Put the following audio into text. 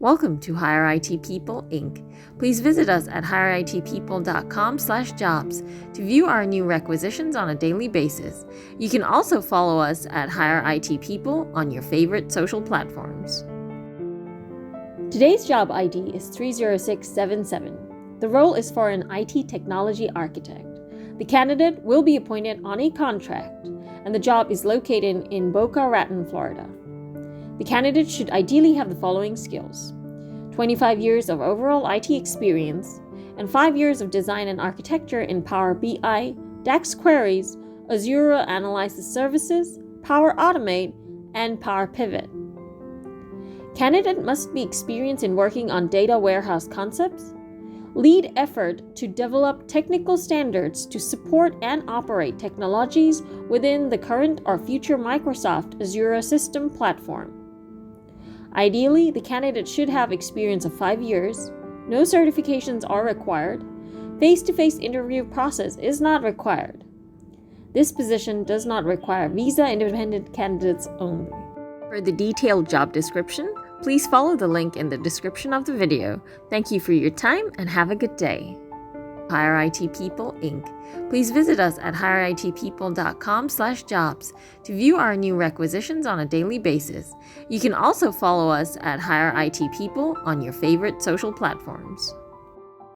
Welcome to Hire IT People, Inc. Please visit us at hireitpeople.com/jobs to view our new requisitions on a daily basis. You can also follow us at Hire IT People on your favorite social platforms. Today's job ID is 30677. The role is for an IT technology architect. The candidate will be appointed on a contract, and the job is located in Boca Raton, Florida. The candidate should ideally have the following skills: 25 years of overall IT experience, and 5 years of design and architecture in Power BI, DAX queries, Azure Analysis Services, Power Automate, and Power Pivot. Candidate must be experienced in working on data warehouse concepts, lead effort to develop technical standards to support and operate technologies within the current or future Microsoft Azure system platform. Ideally, the candidate should have experience of 5 years. No certifications are required. Face-to-face interview process is not required. This position does not require visa-independent candidates only. For the detailed job description, please follow the link in the description of the video. Thank you for your time and have a good day. Hire IT People, Inc. Please visit us at hireitpeople.com/jobs to view our new requisitions on a daily basis. You can also follow us at Hire IT People on your favorite social platforms.